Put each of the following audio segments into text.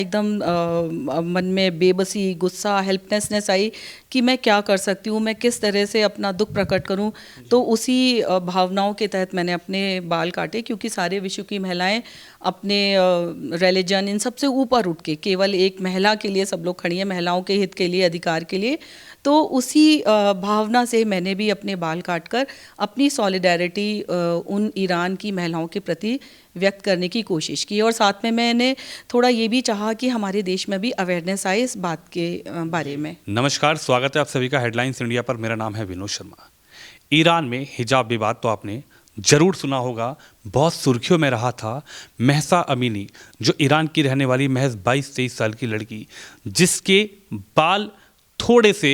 एकदम मन में बेबसी, गुस्सा, हेल्पलेसनेस आई कि मैं क्या कर सकती हूँ, मैं किस तरह से अपना दुख प्रकट करूँ। तो उसी भावनाओं के तहत मैंने अपने बाल काटे, क्योंकि सारे विश्व की महिलाएं अपने रिलीजन इन सबसे ऊपर उठ के केवल एक महिला के लिए सब लोग खड़ी हैं, महिलाओं के हित के लिए, अधिकार के लिए। तो उसी भावना से मैंने भी अपने बाल काटकर अपनी सॉलिडारिटी उन ईरान की महिलाओं के प्रति व्यक्त करने की कोशिश की, और साथ में मैंने थोड़ा ये भी चाहा कि हमारे देश में भी अवेयरनेस आए इस बात के बारे में। नमस्कार, स्वागत है आप सभी का हेडलाइंस इंडिया पर। मेरा नाम है विनोद शर्मा। ईरान में हिजाब विवाद तो आपने जरूर सुना होगा, बहुत सुर्खियों में रहा था। महसा अमीनी, जो ईरान की रहने वाली महज 22-23 साल की लड़की, जिसके बाल थोड़े से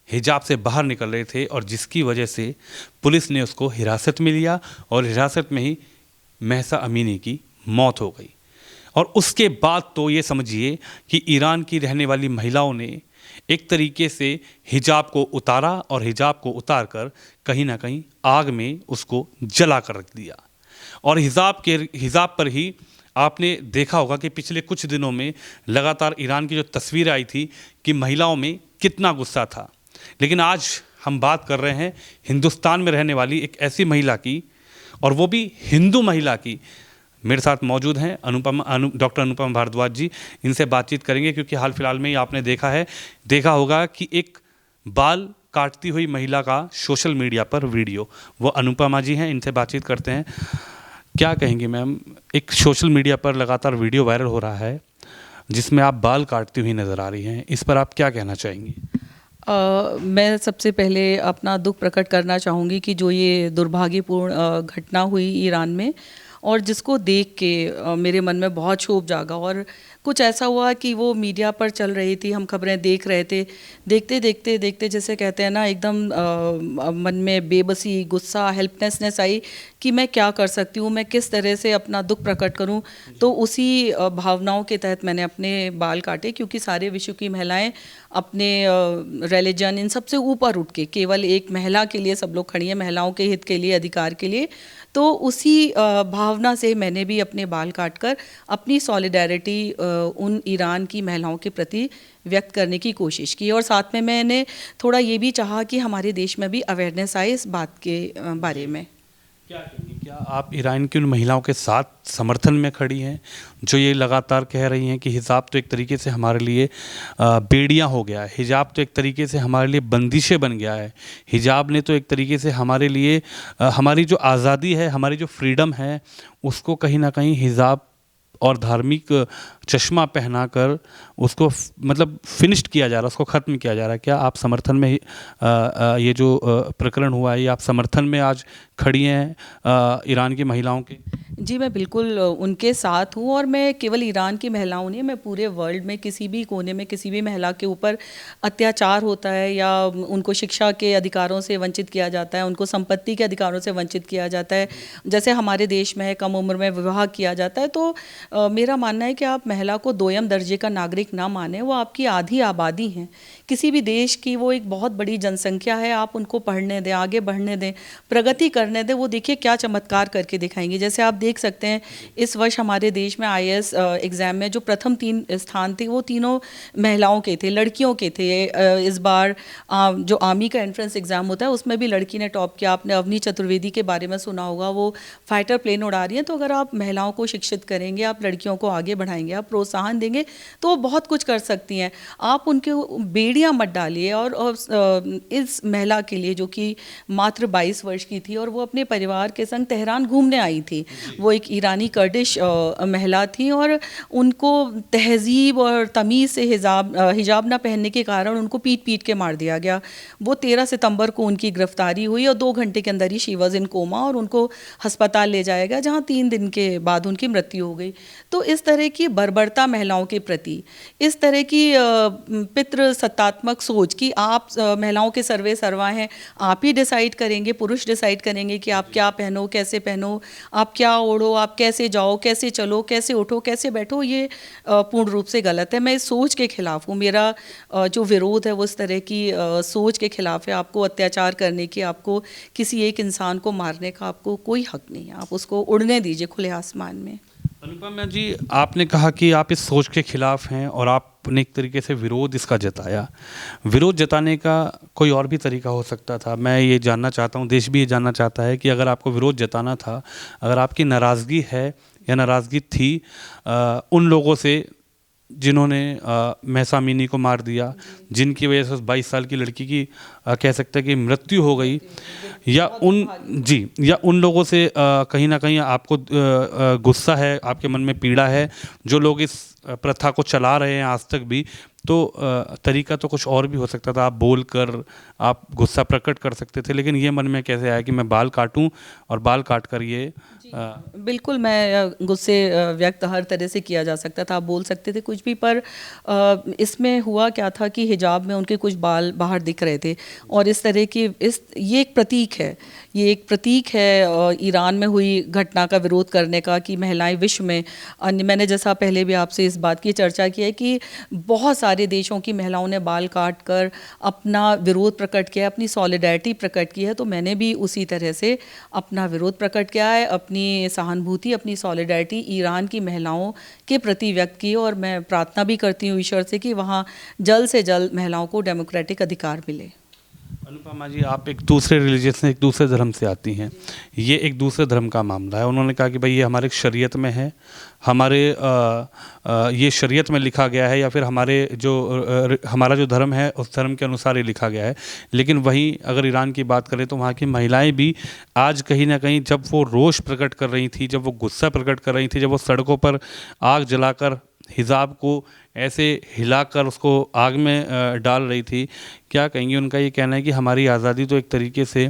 हिजाब से बाहर निकल रहे थे और जिसकी वजह से पुलिस ने उसको हिरासत में लिया और हिरासत में ही महसा अमीनी की मौत हो गई। और उसके बाद तो ये समझिए कि ईरान की रहने वाली महिलाओं ने एक तरीके से हिजाब को उतारा और हिजाब को उतार कर कहीं ना कहीं आग में उसको जला कर रख दिया। और हिजाब पर ही आपने देखा होगा कि पिछले कुछ दिनों में लगातार ईरान की जो तस्वीर आई थी कि महिलाओं में कितना गुस्सा था। लेकिन आज हम बात कर रहे हैं हिंदुस्तान में रहने वाली एक ऐसी महिला की, और वो भी हिंदू महिला की। मेरे साथ मौजूद हैं डॉक्टर अनुपम भारद्वाज जी। इनसे बातचीत करेंगे क्योंकि हाल फिलहाल में ही आपने देखा होगा कि एक बाल काटती हुई महिला का सोशल मीडिया पर वीडियो, वो अनुपमा जी हैं, इनसे बातचीत करते हैं। क्या कहेंगी मैम, एक सोशल मीडिया पर लगातार वीडियो वायरल हो रहा है जिसमें आप बाल काटती हुई नज़र आ रही हैं, इस पर आप क्या कहना चाहेंगी? मैं सबसे पहले अपना दुख प्रकट करना चाहूँगी कि जो ये दुर्भाग्यपूर्ण घटना हुई ईरान में, और जिसको देख के मेरे मन में बहुत क्षोभ जागा। और कुछ ऐसा हुआ कि वो मीडिया पर चल रही थी, हम खबरें देख रहे थे, देखते देखते देखते जैसे कहते हैं ना, एकदम मन में बेबसी, गुस्सा, हेल्पलेसनेस आई कि मैं क्या कर सकती हूँ, मैं किस तरह से अपना दुख प्रकट करूँ। तो उसी भावनाओं के तहत मैंने अपने बाल काटे, क्योंकि सारे विश्व की महिलाएं अपने रिलीजन इन सबसे ऊपर उठ के केवल एक महिला के लिए सब लोग खड़ी हैं, महिलाओं के हित के लिए, अधिकार के लिए। तो उसी भावना से मैंने भी अपने बाल काटकर अपनी सॉलिडारिटी उन ईरान की महिलाओं के प्रति व्यक्त करने की कोशिश की, और साथ में मैंने थोड़ा ये भी चाहा कि हमारे देश में भी अवेयरनेस आए इस बात के बारे में। क्या आप ईरान की उन महिलाओं के साथ समर्थन में खड़ी हैं जो ये लगातार कह रही हैं कि हिजाब तो एक तरीके से हमारे लिए बेड़ियां हो गया है, हिजाब तो एक तरीके से हमारे लिए बंदिशें बन गया है, हिजाब ने तो एक तरीके से हमारे लिए हमारी जो आज़ादी है, हमारी जो फ्रीडम है, उसको कहीं ना कहीं हिजाब और धार्मिक चश्मा पहनाकर उसको मतलब फिनिश्ड किया जा रहा है, उसको ख़त्म किया जा रहा है? क्या आप समर्थन में ये जो प्रकरण हुआ है, ये आप समर्थन में आज खड़ी हैं ईरान की महिलाओं के? जी, मैं बिल्कुल उनके साथ हूँ, और मैं केवल ईरान की महिलाओं नहीं, मैं पूरे वर्ल्ड में किसी भी कोने में किसी भी महिला के ऊपर अत्याचार होता है या उनको शिक्षा के अधिकारों से वंचित किया जाता है, उनको संपत्ति के अधिकारों से वंचित किया जाता है, जैसे हमारे देश में है, कम उम्र में विवाह किया जाता है। तो मेरा मानना है कि आप महिला को दोयम दर्जे का नागरिक ना माने, वो आपकी आधी आबादी हैं किसी भी देश की, वो एक बहुत बड़ी जनसंख्या है। आप उनको पढ़ने दें, आगे बढ़ने दें, प्रगति करने दें, वो देखिए क्या चमत्कार करके दिखाएंगे। जैसे आप देख सकते हैं इस वर्ष हमारे देश में आईएएस एग्ज़ाम में जो प्रथम 3 स्थान थे वो तीनों महिलाओं के थे, लड़कियों के थे। इस बार जो आर्मी का एंट्रेंस एग्ज़ाम होता है उसमें भी लड़की ने टॉप किया। आपने अवनी चतुर्वेदी के बारे में सुना होगा, वो फाइटर प्लेन उड़ा रही हैं। तो अगर आप महिलाओं को शिक्षित करेंगे, आप लड़कियों को आगे बढ़ाएंगे, आप प्रोत्साहन देंगे, तो वो बहुत कुछ कर सकती हैं। आप उनके बेड़ियाँ मत डालिए। और इस महिला के लिए जो कि मात्र 22 वर्ष की थी और वो अपने परिवार के संग तेहरान घूमने आई थी, वो एक ईरानी कर्डिश महिला थी, और उनको तहजीब और तमीज़ से हिजाब ना पहनने के कारण उनको पीट पीट के मार दिया गया। वो 13 सितंबर को उनकी गिरफ्तारी हुई और 2 घंटे के अंदर ही शी वाज इन कोमा, और उनको अस्पताल ले जाया गया, जहाँ 3 दिन के बाद उनकी मृत्यु हो गई। तो इस तरह की बर्बरता महिलाओं के प्रति, इस तरह की पितृ सत्तात्मक सोच कि आप महिलाओं के सर्वे सर्वा हैं, आप ही डिसाइड करेंगे, पुरुष डिसाइड करेंगे कि आप क्या पहनो, कैसे पहनो, आप क्या ओढ़ो, आप कैसे जाओ, कैसे चलो, कैसे उठो, कैसे बैठो, ये पूर्ण रूप से गलत है। मैं इस सोच के खिलाफ हूँ। मेरा जो विरोध है वो इस तरह की सोच के खिलाफ है। आपको अत्याचार करने की, आपको किसी एक इंसान को मारने का आपको कोई हक नहीं है। आप उसको उड़ने दीजिए खुले आसमान में। अनुपमा जी, आपने कहा कि आप इस सोच के खिलाफ हैं और आपने एक तरीके से विरोध इसका जताया। विरोध जताने का कोई और भी तरीका हो सकता था। मैं ये जानना चाहता हूँ, देश भी ये जानना चाहता है कि अगर आपको विरोध जताना था, अगर आपकी नाराज़गी है या नाराज़गी थी उन लोगों से जिन्होंने महसा अमीनी को मार दिया, जिनकी वजह से उस 22 साल की लड़की की कह सकते हैं कि मृत्यु हो गई, या उन जी या उन लोगों से कहीं ना कहीं आपको गुस्सा है, आपके मन में पीड़ा है, जो लोग इस प्रथा को चला रहे हैं आज तक भी, तो तरीका तो कुछ और भी हो सकता था। आप बोल कर आप गुस्सा प्रकट कर सकते थे, लेकिन ये मन में कैसे आया कि मैं बाल काटूं और बाल काट कर ये बिल्कुल, मैं गुस्से व्यक्त हर तरह से किया जा सकता था, आप बोल सकते थे कुछ भी, पर इसमें हुआ क्या था कि हिजाब में उनके कुछ बाल बाहर दिख रहे थे, और इस तरह की ये एक प्रतीक है, ये एक प्रतीक है ईरान में हुई घटना का विरोध करने का, कि महिलाएं विश्व में अन्य, मैंने जैसा पहले भी आपसे इस बात की चर्चा की है कि बहुत सारे देशों की महिलाओं ने बाल काट कर अपना विरोध प्रकट किया, अपनी सॉलिडारिटी प्रकट की है, तो मैंने भी उसी तरह से अपना विरोध प्रकट किया है, अपनी सहानुभूति, अपनी सॉलिडारिटी ईरान की महिलाओं के प्रति व्यक्त की, और मैं प्रार्थना भी करती हूँ ईश्वर से कि वहाँ जल्द से जल्द महिलाओं को डेमोक्रेटिक अधिकार मिले। अनुपमा जी, आप एक दूसरे रिलीजन से, एक दूसरे धर्म से आती हैं, ये एक दूसरे धर्म का मामला है। उन्होंने कहा कि भाई ये हमारे शरीयत में है, हमारे ये शरीयत में लिखा गया है, या फिर हमारा जो धर्म है उस धर्म के अनुसार ये लिखा गया है। लेकिन वहीं अगर ईरान की बात करें तो वहाँ की महिलाएं भी आज कहीं ना कहीं, जब वो रोष प्रकट कर रही थी, जब वो गुस्सा प्रकट कर रही थी, जब वो सड़कों पर आग जलाकर हिजाब को ऐसे हिलाकर उसको आग में डाल रही थी, क्या कहेंगे? उनका ये कहना है कि हमारी आज़ादी तो एक तरीके से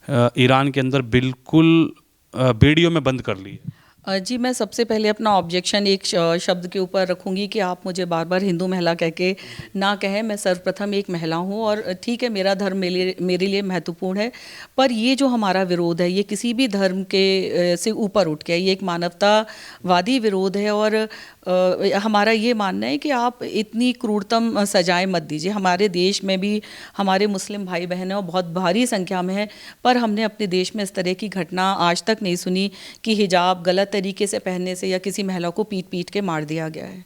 ईरान के अंदर बिल्कुल बेड़ियों में बंद कर ली है। जी, मैं सबसे पहले अपना ऑब्जेक्शन एक शब्द के ऊपर रखूंगी कि आप मुझे बार बार हिंदू महिला कह के ना कहें। मैं सर्वप्रथम एक महिला हूं, और ठीक है, मेरा धर्म मेरे लिए महत्वपूर्ण है, पर ये जो हमारा विरोध है ये किसी भी धर्म के से ऊपर उठ के, ये एक मानवतावादी विरोध है, और हमारा ये मानना है कि आप इतनी क्रूरतम सजाएं मत दीजिए। हमारे देश में भी हमारे मुस्लिम भाई बहन हैं और बहुत भारी संख्या में है, पर हमने अपने देश में इस तरह की घटना आज तक नहीं सुनी कि हिजाब गलत तरीके से पहनने से या किसी महिला को पीट पीट के मार दिया गया है।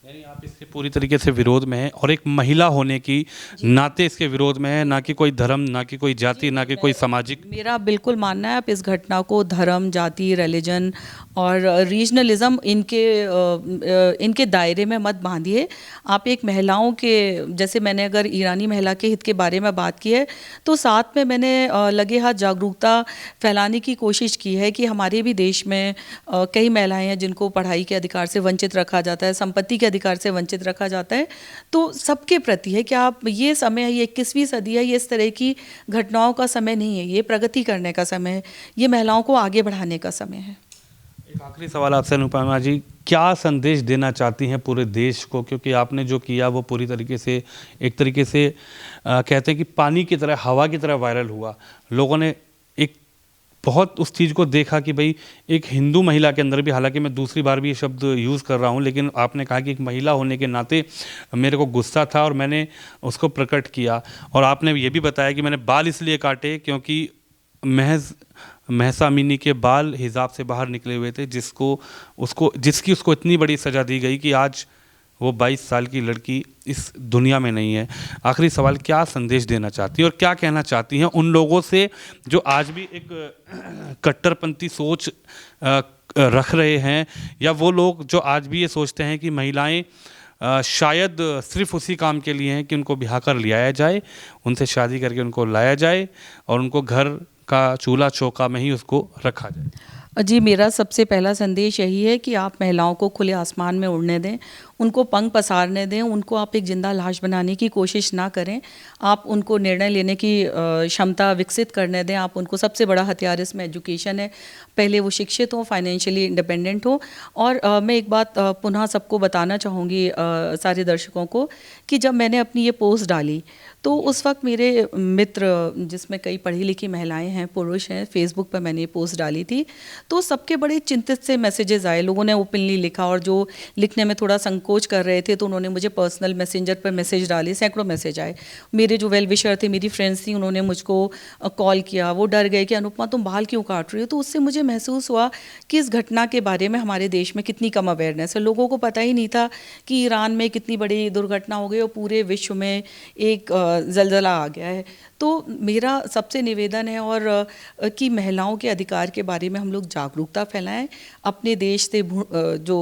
यानी आप इसके पूरी तरीके से विरोध में हैं, और एक महिला होने की नाते इसके विरोध में है, ना कि कोई धर्म, ना कि कोई जाति, ना कि कोई सामाजिक। मेरा बिल्कुल मानना है, आप इस घटना को धर्म, जाति, रिलीजन और रीजनलिज्म इनके दायरे में मत बांधिए। आप एक महिलाओं के, जैसे मैंने अगर ईरानी महिला के हित के बारे में बात की है, तो साथ में मैंने लगे हाथ जागरूकता फैलाने की कोशिश की है कि हमारे भी देश में कई महिलाएं हैं जिनको पढ़ाई के अधिकार से वंचित रखा जाता है, संपत्ति के अधिकार से वंचित रखा जाता है। तो सबके प्रति है कि आप, ये समय है, ये 21वीं सदी है, ये इस तरह की घटनाओं का समय नहीं है, ये प्रगति करने का समय है, ये महिलाओं को आगे बढ़ाने का समय है। एक आखिरी सवाल आपसे अनुपमा जी, क्या संदेश देना चाहती हैं पूरे देश को? क्योंकि आपने जो किया वो पूरी तरीके से, एक तरीके से कहते हैं कि पानी की तरह, हवा की तरह वायरल हुआ। लोगों ने एक बहुत उस चीज़ को देखा कि भाई एक हिंदू महिला के अंदर भी, हालांकि मैं दूसरी बार भी ये शब्द यूज़ कर रहा हूँ, लेकिन आपने कहा कि एक महिला होने के नाते मेरे को गुस्सा था और मैंने उसको प्रकट किया। और आपने ये भी बताया कि मैंने बाल इसलिए काटे क्योंकि महसा अमीनी के बाल हिजाब से बाहर निकले हुए थे, जिसकी उसको इतनी बड़ी सज़ा दी गई कि आज वो 22 साल की लड़की इस दुनिया में नहीं है। आखिरी सवाल, क्या संदेश देना चाहती हैं और क्या कहना चाहती हैं उन लोगों से जो आज भी एक कट्टरपंथी सोच रख रहे हैं, या वो लोग जो आज भी ये सोचते हैं कि महिलाएं शायद सिर्फ उसी काम के लिए हैं कि उनको ब्याह कर लिया जाए, उनसे शादी करके उनको लाया जाए और उनको घर का चूल्हा चौका में ही उसको रखा जाए? जी, मेरा सबसे पहला संदेश यही है कि आप महिलाओं को खुले आसमान में उड़ने दें, उनको पंख पसारने दें, उनको आप एक जिंदा लाश बनाने की कोशिश ना करें। आप उनको निर्णय लेने की क्षमता विकसित करने दें। आप उनको, सबसे बड़ा हथियार इसमें एजुकेशन है, पहले वो शिक्षित हों, फाइनेंशियली इंडिपेंडेंट हो। और मैं एक बात पुनः सबको बताना चाहूँगी, सारे दर्शकों को, कि जब मैंने अपनी ये पोस्ट डाली तो उस वक्त मेरे मित्र, जिसमें कई पढ़ी लिखी महिलाएं हैं, पुरुष हैं, फेसबुक पर मैंने ये पोस्ट डाली थी, तो सबके बड़े चिंतित से मैसेजेस आए। लोगों ने ओपनली लिखा, और जो लिखने में थोड़ा संकोच अप्रोच कर रहे थे तो उन्होंने मुझे पर्सनल मैसेंजर पर मैसेज डाले, सैकड़ों मैसेज आए। मेरे जो वेल विशर थे, मेरी फ्रेंड्स थी, उन्होंने मुझको कॉल किया। वो डर गए कि अनुपमा तुम बाल क्यों काट रही हो। तो उससे मुझे महसूस हुआ कि इस घटना के बारे में हमारे देश में कितनी कम अवेयरनेस है। लोगों को पता ही नहीं था कि ईरान में कितनी बड़ी दुर्घटना हो गई और पूरे विश्व में एक जलजला आ गया है। तो मेरा सबसे निवेदन है और कि महिलाओं के अधिकार के बारे में हम लोग जागरूकता फैलाएं। अपने देश से जो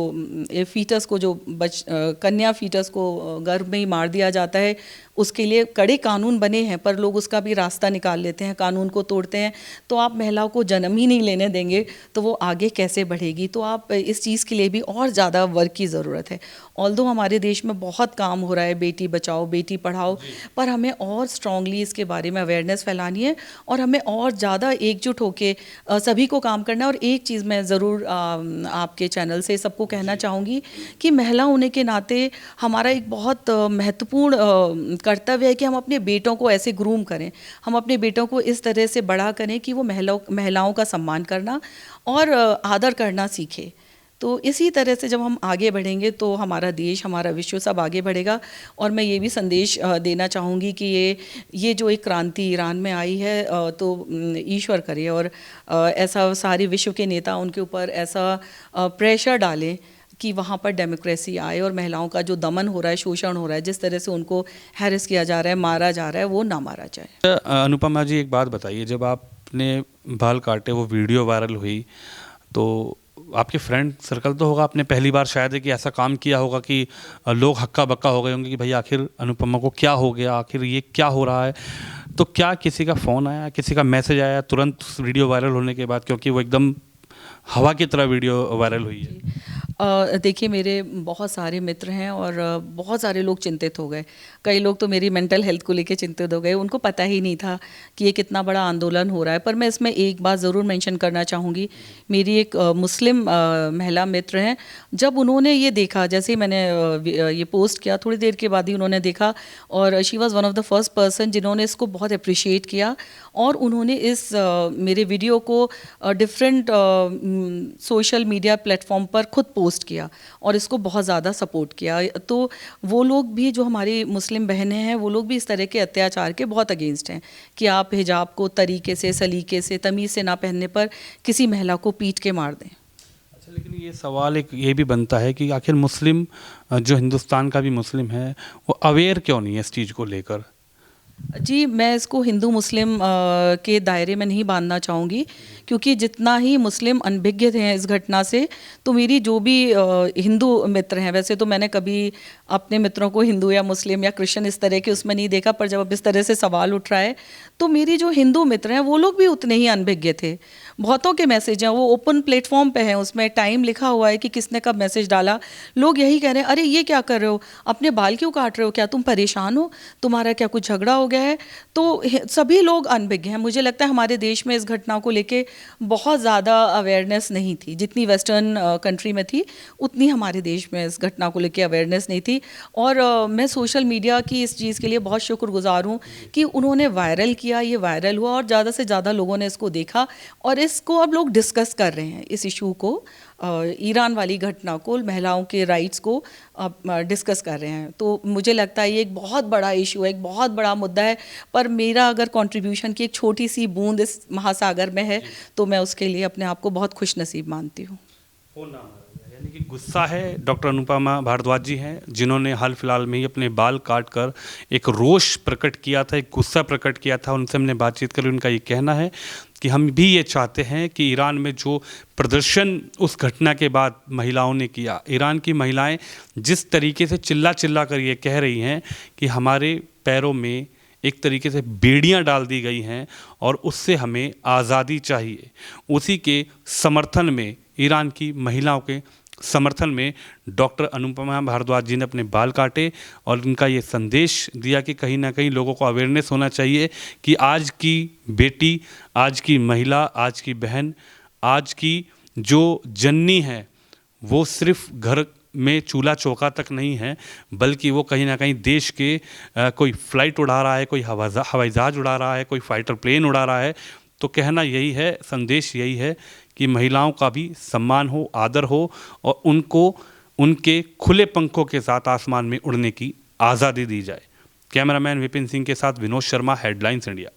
फीटस को, जो कन्या फीटस को गर्भ में ही मार दिया जाता है, उसके लिए कड़े कानून बने हैं, पर लोग उसका भी रास्ता निकाल लेते हैं, कानून को तोड़ते हैं। तो आप महिलाओं को जन्म ही नहीं लेने देंगे तो वो आगे कैसे बढ़ेगी। तो आप इस चीज़ के लिए भी और ज़्यादा वर्क की ज़रूरत है। ऑल्दो हमारे देश में बहुत काम हो रहा है, बेटी बचाओ बेटी पढ़ाओ, पर हमें और स्ट्रांगली इसके बारे में अवेयरनेस फैलानी है और हमें और ज़्यादा एकजुट होकर सभी को काम करना है। और एक चीज़ मैं ज़रूर आपके चैनल से सबको कहना चाहूँगी कि महिला होने के नाते हमारा एक बहुत महत्वपूर्ण कर्तव्य है कि हम अपने बेटों को ऐसे ग्रूम करें, हम अपने बेटों को इस तरह से बड़ा करें कि वो महिलाओं का सम्मान करना और आदर करना सीखे। तो इसी तरह से जब हम आगे बढ़ेंगे तो हमारा देश, हमारा विश्व सब आगे बढ़ेगा। और मैं ये भी संदेश देना चाहूँगी कि ये जो एक क्रांति ईरान में आई है, तो ईश्वर करे और ऐसा सारे विश्व के नेता उनके ऊपर ऐसा प्रेशर डालें कि वहाँ पर डेमोक्रेसी आए और महिलाओं का जो दमन हो रहा है, शोषण हो रहा है, जिस तरह से उनको हैरेस किया जा रहा है, मारा जा रहा है, वो ना मारा जाए। अनुपमा जी, एक बात बताइए, जब आपने बाल काटे, वो वीडियो वायरल हुई, तो आपके फ्रेंड सर्कल तो होगा, आपने पहली बार शायद है कि ऐसा काम किया होगा कि लोग हक्का बक्का हो गए होंगे कि भाई आखिर अनुपमा को क्या हो गया, आखिर ये क्या हो रहा है। तो क्या किसी का फ़ोन आया, किसी का मैसेज आया तुरंत वीडियो वायरल होने के बाद, क्योंकि वो एकदम हवा की तरह वीडियो वायरल हुई है? देखिए, मेरे बहुत सारे मित्र हैं और बहुत सारे लोग चिंतित हो गए। कई लोग तो मेरी मेंटल हेल्थ को लेके चिंतित हो गए, उनको पता ही नहीं था कि ये कितना बड़ा आंदोलन हो रहा है। पर मैं इसमें एक बात ज़रूर मेंशन करना चाहूँगी। मेरी एक मुस्लिम महिला मित्र हैं, जब उन्होंने ये देखा, जैसे ही मैंने ये पोस्ट किया, थोड़ी देर के बाद ही उन्होंने देखा और she was one of the first person जिन्होंने इसको बहुत अप्रिशिएट किया और उन्होंने इस मेरे वीडियो को डिफरेंट सोशल मीडिया प्लेटफॉर्म पर खुद पोस्ट किया और इसको बहुत ज़्यादा सपोर्ट किया। तो वो लोग भी, जो हमारी मुस्लिम बहनें हैं, वो लोग भी इस तरह के अत्याचार के बहुत अगेंस्ट हैं कि आप हिजाब को तरीके से, सलीके से, तमीज़ से ना पहनने पर किसी महिला को पीट के मार दें। अच्छा, लेकिन ये सवाल एक ये भी बनता है कि आखिर मुस्लिम, जो हिंदुस्तान का भी मुस्लिम है, वो अवेयर क्यों नहीं है इस चीज़ को लेकर? जी, मैं इसको हिंदू मुस्लिम के दायरे में नहीं बांधना चाहूँगी, क्योंकि जितना ही मुस्लिम अनभिज्ञ हैं इस घटना से, तो मेरी जो भी हिंदू मित्र हैं, वैसे तो मैंने कभी अपने मित्रों को हिंदू या मुस्लिम या क्रिश्चियन इस तरह के उसमें नहीं देखा, पर जब अब इस तरह से सवाल उठ रहा है तो मेरी जो हिंदू मित्र हैं वो लोग भी उतने ही अनभिज्ञ थे। बहुतों के मैसेज हैं, वो ओपन प्लेटफॉर्म पे हैं, उसमें टाइम लिखा हुआ है कि किसने कब मैसेज डाला। लोग यही कह रहे हैं, अरे ये क्या कर रहे हो, अपने बाल क्यों काट रहे हो, क्या तुम परेशान हो, तुम्हारा क्या कुछ झगड़ा हो गया है। तो सभी लोग अनभिज्ञ हैं। मुझे लगता है हमारे देश में इस घटना को लेके बहुत ज़्यादा अवेयरनेस नहीं थी, जितनी वेस्टर्न कंट्री में थी उतनी हमारे देश में इस घटना को लेके अवेयरनेस नहीं थी। और मैं सोशल मीडिया की इस चीज़ के लिए बहुत शुक्रगुजार हूँ कि उन्होंने वायरल किया, ये वायरल हुआ और ज़्यादा से ज़्यादा लोगों ने इसको देखा और इसको अब लोग डिस्कस कर रहे हैं, इस इशू को, ईरान वाली घटना को, महिलाओं के राइट्स को डिस्कस कर रहे हैं। तो मुझे लगता है ये एक बहुत बड़ा इशू है, एक बहुत बड़ा मुद्दा है, पर मेरा अगर कंट्रीब्यूशन की एक छोटी सी बूंद इस महासागर में है तो मैं उसके लिए अपने आप को बहुत खुशनसीब मानती हूँ। यानी कि गुस्सा है, डॉक्टर अनुपमा भारद्वाज जी हैं, जिन्होंने हाल फिलहाल में ही अपने बाल काट कर एक रोष प्रकट किया था, एक गुस्सा प्रकट किया था। उनसे हमने बातचीत करी, उनका ये कहना है कि हम भी ये चाहते हैं कि ईरान में जो प्रदर्शन उस घटना के बाद महिलाओं ने किया, ईरान की महिलाएं जिस तरीके से चिल्ला चिल्ला कर ये कह रही हैं कि हमारे पैरों में एक तरीके से बेड़ियां डाल दी गई हैं और उससे हमें आज़ादी चाहिए, उसी के समर्थन में, ईरान की महिलाओं के समर्थन में डॉक्टर अनुपमा भारद्वाज जी ने अपने बाल काटे और उनका ये संदेश दिया कि कहीं ना कहीं लोगों को अवेयरनेस होना चाहिए कि आज की बेटी, आज की महिला, आज की बहन, आज की जो जननी है, वो सिर्फ घर में चूल्हा चौका तक नहीं है, बल्कि वो कहीं ना कहीं देश के कोई फ्लाइट उड़ा रहा है, कोई हवाई जहाज उड़ा रहा है, कोई फाइटर प्लेन उड़ा रहा है। तो कहना यही है, संदेश यही है कि महिलाओं का भी सम्मान हो, आदर हो और उनको उनके खुले पंखों के साथ आसमान में उड़ने की आज़ादी दी जाए। कैमरामैन विपिन सिंह के साथ विनोद शर्मा, हेडलाइंस इंडिया।